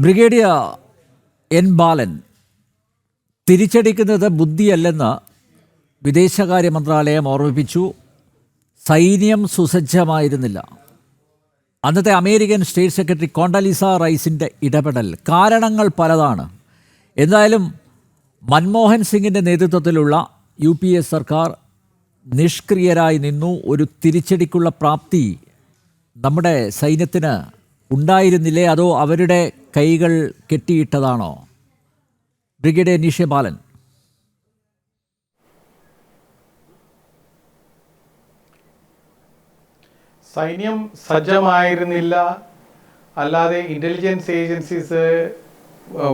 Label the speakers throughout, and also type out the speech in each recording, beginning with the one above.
Speaker 1: Brigadier N ബാലൻ, തിരിച്ചടിക്കുന്നത് ബുദ്ധിയല്ലെന്ന് വിദേശകാര്യ മന്ത്രാലയം ഓർമ്മിപ്പിച്ചു. സൈന്യം സുസജ്ജമായിരുന്നില്ല. അന്നത്തെ അമേരിക്കൻ സ്റ്റേറ്റ് സെക്രട്ടറി കോണ്ടലീസ റൈസിൻ്റെ ഇടപെടൽ. കാരണങ്ങൾ പലതാണ്. എന്തായാലും മൻമോഹൻ സിംഗിൻ്റെ നേതൃത്വത്തിലുള്ള UPA സർക്കാർ നിഷ്ക്രിയരായി നിന്നു. ഒരു തിരിച്ചടിക്കുള്ള പ്രാപ്തി നമ്മുടെ സൈന്യത്തിന് ഉണ്ടായിരുന്നില്ലേ, അതോ അവരുടെ കൈകൾ കെട്ടിയിട്ടതാണോ? ബ്രിഗേഡിയർ നിഷേ ബാലൻ.
Speaker 2: സൈന്യം സജ്ജമായിരുന്നില്ല, അല്ലാതെ ഇൻ്റലിജൻസ് ഏജൻസീസ്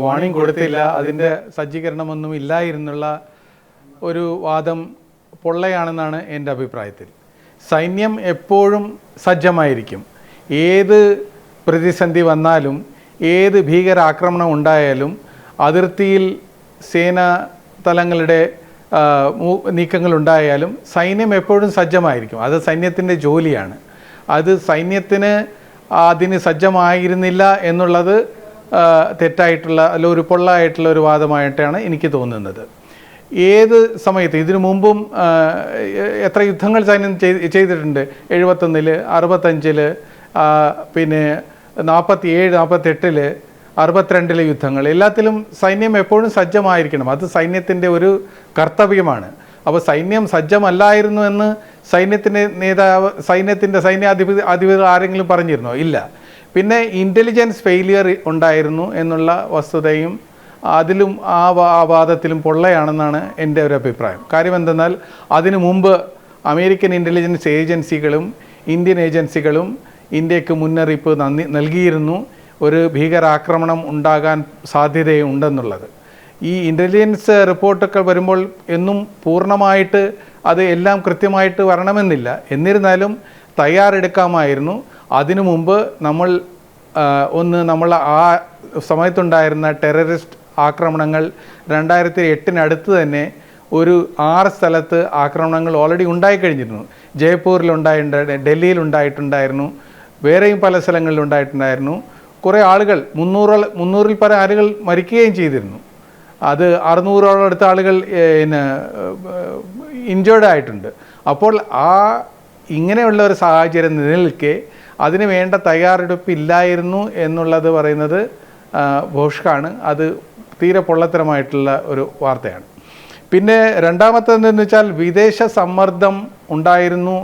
Speaker 2: വാണിംഗ് കൊടുത്തില്ല, അതിൻ്റെ സജ്ജീകരണമൊന്നും ഇല്ലായിരുന്നുള്ള ഒരു വാദം പൊള്ളയാണെന്നാണ് എൻ്റെ അഭിപ്രായത്തിൽ. സൈന്യം എപ്പോഴും സജ്ജമായിരിക്കും. ഏത് പ്രതിസന്ധി വന്നാലും, ഏത് ഭീകരാക്രമണം ഉണ്ടായാലും, അതിർത്തിയിൽ സേനാ തലങ്ങളുടെ നീക്കങ്ങളുണ്ടായാലും സൈന്യം എപ്പോഴും സജ്ജമായിരിക്കും. അത് സൈന്യത്തിൻ്റെ ജോലിയാണ്. അത് സൈന്യത്തിന് അതിന് സജ്ജമായിരുന്നില്ല എന്നുള്ളത് തെറ്റായിട്ടുള്ള അല്ല ഒരു പൊള്ളായിട്ടുള്ള ഒരു വാദമായിട്ടാണ് എനിക്ക് തോന്നുന്നത്. ഏത് സമയത്ത് ഇതിനു മുമ്പും എത്ര യുദ്ധങ്ങൾ സൈന്യം ചെയ്തിട്ടുണ്ട്. 71, 65, പിന്നെ 47, 48, 62 യുദ്ധങ്ങൾ. എല്ലാത്തിലും സൈന്യം എപ്പോഴും സജ്ജമായിരിക്കണം. അത് സൈന്യത്തിൻ്റെ ഒരു കർത്തവ്യമാണ്. അപ്പോൾ സൈന്യം സജ്ജമല്ലായിരുന്നു എന്ന് സൈന്യത്തിൻ്റെ നേതാവ്, സൈന്യാധിപതി ആരെങ്കിലും പറഞ്ഞിരുന്നോ? ഇല്ല. പിന്നെ ഇൻ്റലിജൻസ് ഫെയിലിയർ ഉണ്ടായിരുന്നു എന്നുള്ള വസ്തുതയും അതിലും ആ വാദത്തിലും പൊള്ളയാണെന്നാണ് എൻ്റെ ഒരു അഭിപ്രായം. കാര്യം എന്തെന്നാൽ അതിനു മുമ്പ് അമേരിക്കൻ ഇൻ്റലിജൻസ് ഏജൻസികളും ഇന്ത്യൻ ഏജൻസികളും ഇന്ത്യക്ക് മുന്നറിയിപ്പ് നൽകിയിരുന്നു ഒരു ഭീകരാക്രമണം ഉണ്ടാകാൻ സാധ്യതയുണ്ടെന്നുള്ളത്. ഈ ഇൻ്റലിജൻസ് റിപ്പോർട്ടൊക്കെ വരുമ്പോൾ എന്നും പൂർണ്ണമായിട്ട് അത് എല്ലാം കൃത്യമായിട്ട് വരണമെന്നില്ല. എന്നിരുന്നാലും തയ്യാറെടുക്കാമായിരുന്നു. അതിനു മുമ്പ് നമ്മൾ ആ സമയത്തുണ്ടായിരുന്ന ടെററിസ്റ്റ് ആക്രമണങ്ങൾ 2008 തന്നെ ഒരു 6 സ്ഥലത്ത് ആക്രമണങ്ങൾ ഓൾറെഡി ഉണ്ടായിക്കഴിഞ്ഞിരുന്നു. ജയ്പൂരിലുണ്ടായിട്ടുണ്ടായിരുന്നു, ഡൽഹിയിലുണ്ടായിട്ടുണ്ടായിരുന്നു, വേറെയും പല സ്ഥലങ്ങളിലും ഉണ്ടായിട്ടുണ്ടായിരുന്നു. കുറേ ആളുകൾ 300-ൽ പരം ആളുകൾ മരിക്കുകയും ചെയ്തിരുന്നു. അത് 600ഓളം അടുത്ത ആളുകൾ ഇൻജേർഡ് ആയിട്ടുണ്ട്. അപ്പോൾ ഇങ്ങനെയുള്ള ഒരു സാഹചര്യം നിലനിൽക്കെ അതിന് വേണ്ട തയ്യാറെടുപ്പില്ലായിരുന്നു എന്നുള്ളത് പറയുന്നത് ഭോഷ്കാണ്. അത് തീരെ പൊള്ളത്തരമായിട്ടുള്ള ഒരു വാർത്തയാണ്. പിന്നെ രണ്ടാമത്തേതെന്ന് വെച്ചാൽ വിദേശ സമ്മർദ്ദം ഉണ്ടായിരുന്നു,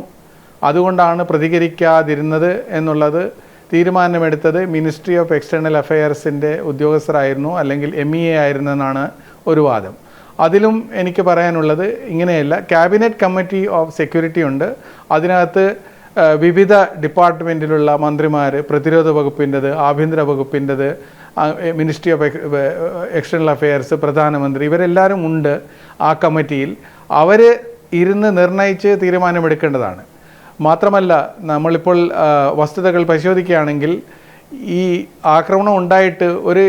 Speaker 2: അതുകൊണ്ടാണ് പ്രതികരിക്കാതിരുന്നത് എന്നുള്ളത് തീരുമാനമെടുത്തത് മിനിസ്ട്രി ഓഫ് എക്സ്റ്റേണൽ അഫെയർസിൻ്റെ ഉദ്യോഗസ്ഥരായിരുന്നു, അല്ലെങ്കിൽ MEA ആയിരുന്നെന്നാണ് ഒരു വാദം. അതിലും എനിക്ക് പറയാനുള്ളത് ഇങ്ങനെയല്ല. ക്യാബിനറ്റ് കമ്മിറ്റി ഓഫ് സെക്യൂരിറ്റി ഉണ്ട്. അതിനകത്ത് വിവിധ ഡിപ്പാർട്ട്മെൻറ്റിലുള്ള മന്ത്രിമാർ, പ്രതിരോധ വകുപ്പിൻ്റെത്, ആഭ്യന്തര വകുപ്പിൻ്റെത്, മിനിസ്ട്രി ഓഫ് എക്സ്റ്റേണൽ അഫെയർസ്, പ്രധാനമന്ത്രി, ഇവരെല്ലാവരും ഉണ്ട് ആ കമ്മിറ്റിയിൽ. അവർ ഇരുന്ന് നിർണയിച്ച് തീരുമാനമെടുക്കേണ്ടതാണ്. മാത്രമല്ല, നമ്മളിപ്പോൾ വസ്തുതകൾ പരിശോധിക്കുകയാണെങ്കിൽ ഈ ആക്രമണം ഉണ്ടായിട്ട് ഒരു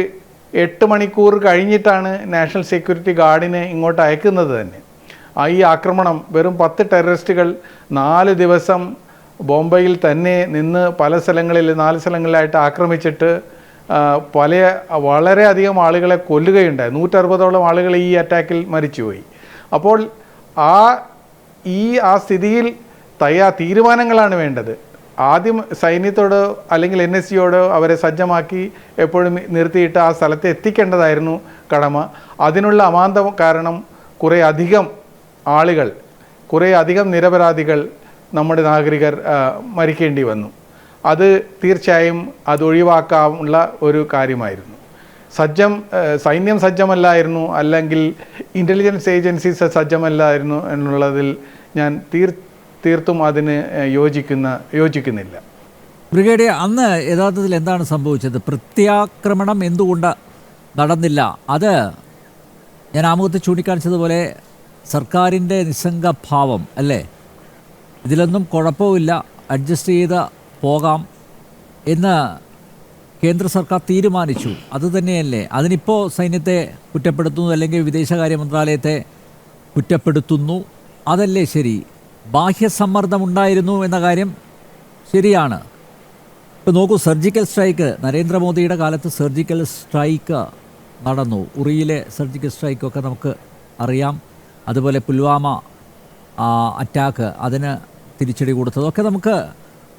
Speaker 2: 8 മണിക്കൂർ കഴിഞ്ഞിട്ടാണ് നാഷണൽ സെക്യൂരിറ്റി ഗാർഡിനെ ഇങ്ങോട്ട് അയക്കുന്നത് തന്നെ. ഈ ആക്രമണം വെറും 10 ടെററിസ്റ്റുകൾ 4 ദിവസം ബോംബെയിൽ തന്നെ നിന്ന് പല സ്ഥലങ്ങളിൽ 4 സ്ഥലങ്ങളിലായിട്ട് ആക്രമിച്ചിട്ട് വളരെയധികം ആളുകളെ കൊല്ലുകയുണ്ടായി. 160ഓളം ആളുകൾ ഈ അറ്റാക്കിൽ മരിച്ചുപോയി. അപ്പോൾ ആ സ്ഥിതിയിൽ തീരുമാനങ്ങളാണ് വേണ്ടത്. ആദ്യം സൈന്യത്തോടോ അല്ലെങ്കിൽ NSCയോടോ അവരെ സജ്ജമാക്കി എപ്പോഴും നിർത്തിയിട്ട് ആ സ്ഥലത്ത് എത്തിക്കേണ്ടതായിരുന്നു കടമ. അതിനുള്ള അമാന്തം കാരണം കുറേ അധികം നിരപരാധികൾ, നമ്മുടെ നാഗരികർ മരിക്കേണ്ടി വന്നു. അത് തീർച്ചയായും അതൊഴിവാക്കാനുള്ള ഒരു കാര്യമായിരുന്നു. സൈന്യം സജ്ജമല്ലായിരുന്നു, അല്ലെങ്കിൽ ഇൻ്റലിജൻസ് ഏജൻസീസ് സജ്ജമല്ലായിരുന്നു എന്നുള്ളതിൽ ഞാൻ തീർത്തും അതിന് യോജിക്കുന്നില്ല.
Speaker 1: ബ്രിഗേഡിയർ, അന്ന് യഥാർത്ഥത്തിൽ എന്താണ് സംഭവിച്ചത്? പ്രത്യാക്രമണം എന്തുകൊണ്ട് നടന്നില്ല? അത് ഞാൻ ആമുഖത്ത് ചൂണ്ടിക്കാണിച്ചതുപോലെ സർക്കാരിൻ്റെ നിസ്സംഗഭാവം അല്ലേ? ഇതിലൊന്നും കുഴപ്പമില്ല, അഡ്ജസ്റ്റ് ചെയ്ത് പോകാം എന്ന് കേന്ദ്ര സർക്കാർ തീരുമാനിച്ചു. അതുതന്നെയല്ലേ? അതിനിപ്പോൾ സൈന്യത്തെ കുറ്റപ്പെടുത്തുന്നു, അല്ലെങ്കിൽ വിദേശകാര്യ മന്ത്രാലയത്തെ കുറ്റപ്പെടുത്തുന്നു. അതല്ലേ ശരി? ബാഹ്യസമ്മർദ്ദമുണ്ടായിരുന്നു എന്ന കാര്യം ശരിയാണ്. ഇപ്പോൾ നോക്കൂ, സർജിക്കൽ സ്ട്രൈക്ക് നരേന്ദ്രമോദിയുടെ കാലത്ത് സർജിക്കൽ സ്ട്രൈക്ക് നടന്നു. ഉറിയിലെ സർജിക്കൽ സ്ട്രൈക്കൊക്കെ നമുക്ക് അറിയാം. അതുപോലെ പുൽവാമ അറ്റാക്ക്, അതിന് തിരിച്ചടി കൊടുത്തതൊക്കെ നമുക്ക്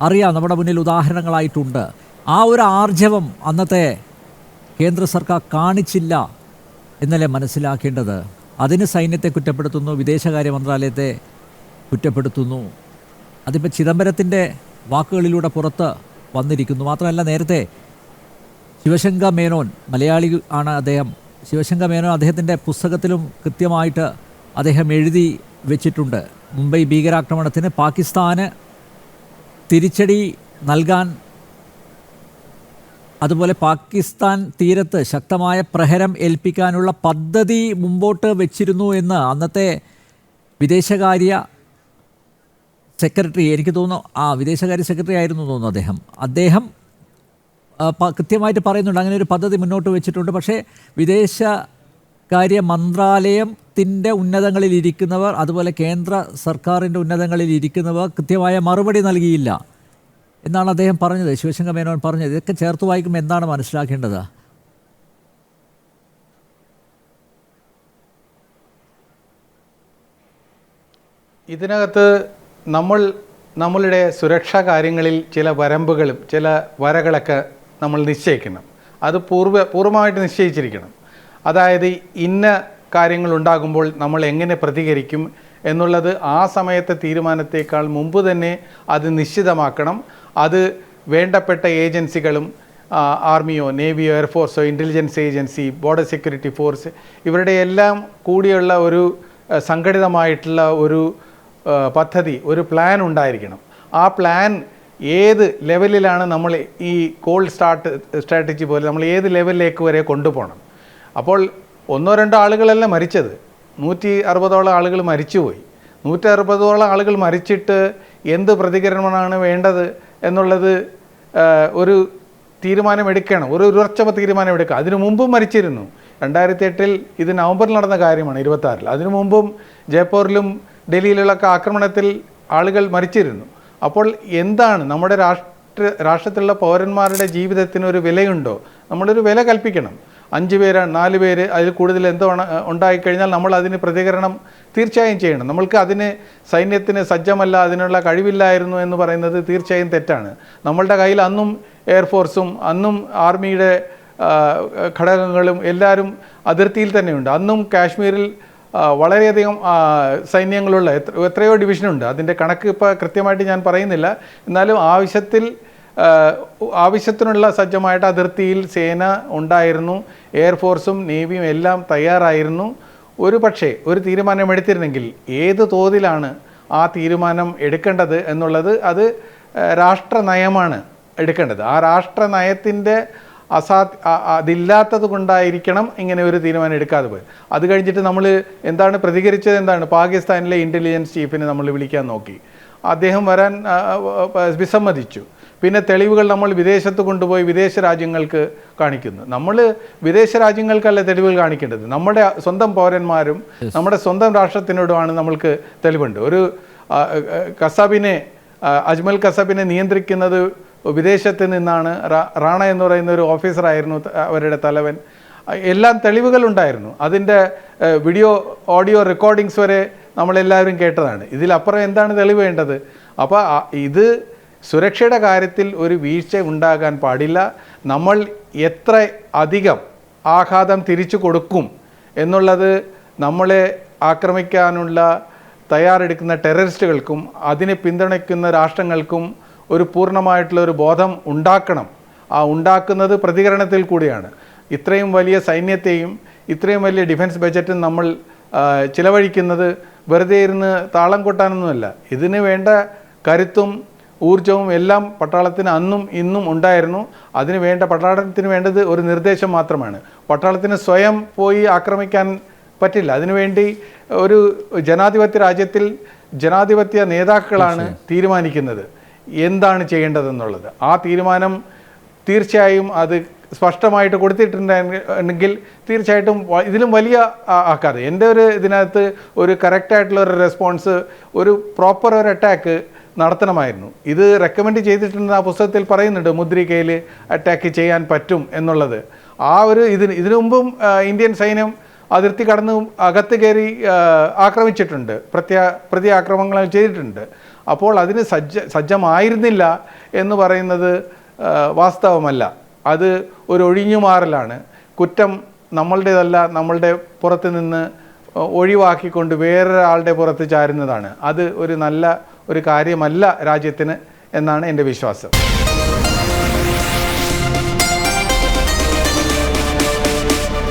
Speaker 1: അറിയാം, നമ്മുടെ മുന്നിൽ ഉദാഹരണങ്ങളായിട്ടുണ്ട്. ആ ഒരു ആർജവം അന്നത്തെ കേന്ദ്ര സർക്കാർ കാണിച്ചില്ല എന്നല്ലേ മനസ്സിലാക്കേണ്ടത്? അതിന് സൈന്യത്തെ കുറ്റപ്പെടുത്തുന്നു, വിദേശകാര്യ മന്ത്രാലയത്തെ കുറ്റപ്പെടുത്തുന്നു. അതിപ്പോൾ ചിദംബരത്തിൻ്റെ വാക്കുകളിലൂടെ പുറത്ത് വന്നിരിക്കുന്നു. മാത്രമല്ല, നേരത്തെ ശിവശങ്കർ മേനോൻ, മലയാളി ആണ് അദ്ദേഹം, ശിവശങ്കർ മേനോൻ അദ്ദേഹത്തിൻ്റെ പുസ്തകത്തിലും കൃത്യമായിട്ട് അദ്ദേഹം എഴുതി വെച്ചിട്ടുണ്ട്. മുംബൈ ഭീകരാക്രമണത്തിന് പാകിസ്ഥാന് തിരിച്ചടി നൽകാൻ, അതുപോലെ പാകിസ്ഥാൻ തീരത്ത് ശക്തമായ പ്രഹരം ഏൽപ്പിക്കാനുള്ള പദ്ധതി മുമ്പോട്ട് വെച്ചിരുന്നു എന്ന് അന്നത്തെ വിദേശകാര്യ സെക്രട്ടറി, എനിക്ക് തോന്നുന്നു വിദേശകാര്യ സെക്രട്ടറി ആയിരുന്നു തോന്നുന്നു അദ്ദേഹം കൃത്യമായിട്ട് പറയുന്നുണ്ട് അങ്ങനെ ഒരു പദ്ധതി മുന്നോട്ട് വെച്ചിട്ടുണ്ട്. പക്ഷേ വിദേശകാര്യ മന്ത്രാലയത്തിൻ്റെ ഉന്നതങ്ങളിൽ ഇരിക്കുന്നവർ, അതുപോലെ കേന്ദ്ര സർക്കാരിൻ്റെ ഉന്നതങ്ങളിൽ ഇരിക്കുന്നവർ കൃത്യമായ മറുപടി നൽകിയില്ല എന്നാണ് അദ്ദേഹം പറഞ്ഞത്, ശിവശങ്കർ മേനോൻ പറഞ്ഞത്. ഇതൊക്കെ ചേർത്ത് വായിക്കുമ്പോൾ എന്താണ് മനസ്സിലാക്കേണ്ടത്?
Speaker 2: ഇതിനകത്ത് നമ്മളുടെ സുരക്ഷാ കാര്യങ്ങളിൽ ചില വരമ്പുകളും ചില വരകളൊക്കെ നമ്മൾ നിശ്ചയിക്കണം. അത് പൂർവ്വമായിട്ട് നിശ്ചയിച്ചിരിക്കണം. അതായത് ഇന്ന കാര്യങ്ങൾ ഉണ്ടാകുമ്പോൾ നമ്മൾ എങ്ങനെ പ്രതികരിക്കും എന്നുള്ളത് ആ സമയത്തെ തീരുമാനത്തേക്കാൾ മുമ്പ് തന്നെ അത് നിശ്ചിതമാക്കണം. അത് വേണ്ടപ്പെട്ട ഏജൻസികളും, ആർമിയോ നേവിയോ എയർഫോഴ്സോ intelligence agency, border security force, ഇവരുടെ എല്ലാം കൂടിയുള്ള ഒരു സംഘടിതമായിട്ടുള്ള ഒരു പദ്ധതി, ഒരു പ്ലാൻ ഉണ്ടായിരിക്കണം. ആ പ്ലാൻ ഏത് ലെവലിലാണ് നമ്മൾ ഈ കോൾഡ് സ്ട്രാറ്റജി പോലെ നമ്മൾ ഏത് ലെവലിലേക്ക് വരെ കൊണ്ടുപോകണം. അപ്പോൾ 1-2 ആളുകളല്ല മരിച്ചത്, 160ഓളം ആളുകൾ മരിച്ചുപോയി. 160ഓളം ആളുകൾ മരിച്ചിട്ട് എന്ത് പ്രതികരണമാണ് വേണ്ടത് എന്നുള്ളത് ഒരു തീരുമാനമെടുക്കണം, ഒരു ഉറച്ച തീരുമാനമെടുക്കുക. അതിനു മുമ്പും മരിച്ചിരുന്നു. 2008 ഇത് നവംബറിൽ നടന്ന കാര്യമാണ്, 26. അതിനു മുമ്പും ജയ്പൂരിലും ഡൽഹിയിലുള്ളൊക്കെ ആക്രമണത്തിൽ ആളുകൾ മരിച്ചിരുന്നു. അപ്പോൾ എന്താണ് നമ്മുടെ രാഷ്ട്രത്തിലുള്ള പൗരന്മാരുടെ ജീവിതത്തിന് ഒരു വിലയുണ്ടോ? നമ്മളൊരു വില കൽപ്പിക്കണം. 5 പേര് 4 പേര് അതിൽ കൂടുതൽ എന്തോ ഉണ്ടായിക്കഴിഞ്ഞാൽ നമ്മൾ അതിന് പ്രതികരണം തീർച്ചയായും ചെയ്യണം. നമ്മൾക്ക് അതിന് സൈന്യത്തിന് സജ്ജമല്ല, അതിനുള്ള കഴിവില്ലായിരുന്നു എന്ന് പറയുന്നത് തീർച്ചയായും തെറ്റാണ്. നമ്മളുടെ കയ്യിൽ അന്നും എയർഫോഴ്സും അന്നും ആർമിയുടെ ഘടകങ്ങളും എല്ലാവരും അതിർത്തിയിൽ തന്നെയുണ്ട്. അന്നും കാശ്മീരിൽ വളരെയധികം സൈന്യങ്ങളുള്ള എത്രയോ ഡിവിഷനുണ്ട്. അതിൻ്റെ കണക്ക് ഇപ്പോൾ കൃത്യമായിട്ട് ഞാൻ പറയുന്നില്ല. എന്നാലും ആവശ്യത്തിനുള്ള സജ്ജമായിട്ട് അതിർത്തിയിൽ സേന ഉണ്ടായിരുന്നു. എയർഫോഴ്സും നേവിയും എല്ലാം തയ്യാറായിരുന്നു. പക്ഷേ ഒരു തീരുമാനം എടുത്തിരുന്നെങ്കിൽ ഏത് തോതിലാണ് ആ തീരുമാനം എടുക്കേണ്ടത് എന്നുള്ളത് അത് രാഷ്ട്രനയമാണ് എടുക്കേണ്ടത്. ആ രാഷ്ട്രനയത്തിൻ്റെ അതില്ലാത്തത് കൊണ്ടായിരിക്കണം ഇങ്ങനെ ഒരു തീരുമാനം എടുക്കാതെ പോയത്. അത് കഴിഞ്ഞിട്ട് നമ്മൾ എന്താണ് പ്രതികരിച്ചത്? എന്താണ്? പാകിസ്ഥാനിലെ ഇൻ്റലിജൻസ് ചീഫിനെ നമ്മൾ വിളിക്കാൻ നോക്കി, അദ്ദേഹം വരാൻ വിസമ്മതിച്ചു. പിന്നെ തെളിവുകൾ നമ്മൾ വിദേശത്ത് കൊണ്ടുപോയി വിദേശ രാജ്യങ്ങൾക്ക് കാണിക്കുന്നു. നമ്മൾ വിദേശ രാജ്യങ്ങൾക്കല്ല തെളിവുകൾ കാണിക്കേണ്ടത്, നമ്മുടെ സ്വന്തം പൗരന്മാരും നമ്മുടെ സ്വന്തം രാഷ്ട്രത്തിനോടുമാണ് നമ്മൾക്ക് തെളിവുണ്ട്. ഒരു അജ്മൽ കസബിനെ നിയന്ത്രിക്കുന്നത് വിദേശത്ത് നിന്നാണ്. റാണ എന്ന് പറയുന്ന ഒരു ഓഫീസറായിരുന്നു അവരുടെ തലവൻ. എല്ലാം തെളിവുകളുണ്ടായിരുന്നു. അതിൻ്റെ വീഡിയോ ഓഡിയോ റെക്കോർഡിങ്സ് വരെ നമ്മളെല്ലാവരും കേട്ടതാണ്. ഇതിലപ്പുറം എന്താണ് തെളിവ് വേണ്ടത്? അപ്പോൾ ഇത് സുരക്ഷയുടെ കാര്യത്തിൽ ഒരു വീഴ്ച ഉണ്ടാകാൻ പാടില്ല. നമ്മൾ എത്ര അധികം ആഘാതം തിരിച്ചു കൊടുക്കും എന്നുള്ളത് നമ്മളെ ആക്രമിക്കാനുള്ള തയ്യാറെടുക്കുന്ന ടെററിസ്റ്റുകൾക്കും അതിനെ പിന്തുണയ്ക്കുന്ന രാഷ്ട്രങ്ങൾക്കും ഒരു പൂർണ്ണമായിട്ടുള്ള ഒരു ബോധം ഉണ്ടാക്കണം. ആ ഉണ്ടാക്കുന്നത് പ്രതികരണത്തിൽ കൂടിയാണ്. ഇത്രയും വലിയ സൈന്യത്തെയും ഇത്രയും വലിയ ഡിഫൻസ് ബജറ്റും നമ്മൾ ചിലവഴിക്കുന്നത് വെറുതെ ഇരുന്ന് താളം കൊട്ടാനൊന്നുമല്ല. ഇതിന് വേണ്ട കരുത്തും ഊർജവും എല്ലാം പട്ടാളത്തിന് അന്നും ഇന്നും ഉണ്ടായിരുന്നു. പട്ടാളത്തിന് വേണ്ടത് ഒരു നിർദ്ദേശം മാത്രമാണ്. പട്ടാളത്തിന് സ്വയം പോയി ആക്രമിക്കാൻ പറ്റില്ല. അതിനുവേണ്ടി ഒരു ജനാധിപത്യ രാജ്യത്തിൽ ജനാധിപത്യ നേതാക്കളാണ് തീരുമാനിക്കുന്നത് എന്താണ് ചെയ്യേണ്ടതെന്നുള്ളത്. ആ തീരുമാനം തീർച്ചയായും അത് സ്പഷ്ടമായിട്ട് കൊടുത്തിട്ടുണ്ടെങ്കിൽ തീർച്ചയായിട്ടും ഇതിലും വലിയ ആക്കാതെ എൻ്റെ ഇതിനകത്ത് ഒരു കറക്റ്റായിട്ടുള്ള ഒരു റെസ്പോൺസ്, ഒരു പ്രോപ്പർ ഒരു അറ്റാക്ക് നടത്തണമായിരുന്നു. ഇത് റെക്കമെൻഡ് ചെയ്തിട്ടുണ്ട്, ആ പുസ്തകത്തിൽ പറയുന്നുണ്ട് മുദ്രികയിൽ അറ്റാക്ക് ചെയ്യാൻ പറ്റും എന്നുള്ളത്. ആ ഒരു ഇതിനു മുമ്പും ഇന്ത്യൻ സൈന്യം അതിർത്തി കടന്ന് അകത്ത് കയറി ആക്രമിച്ചിട്ടുണ്ട്, പ്രത്യാക്രമണങ്ങൾ ചെയ്തിട്ടുണ്ട്. അപ്പോൾ അതിന് സജ്ജമായിരുന്നില്ല എന്ന് പറയുന്നത് വാസ്തവമല്ല. അത് ഒരു ഒഴിഞ്ഞുമാറലാണ്. കുറ്റം നമ്മളുടേതല്ല, നമ്മളുടെ പുറത്ത് നിന്ന് ഒഴിവാക്കിക്കൊണ്ട് വേറൊരാളുടെ പുറത്ത് ചാരുന്നതാണ്. അത് ഒരു നല്ല ഒരു കാര്യമല്ല രാജ്യത്തിന് എന്നാണ് എൻ്റെ വിശ്വാസം.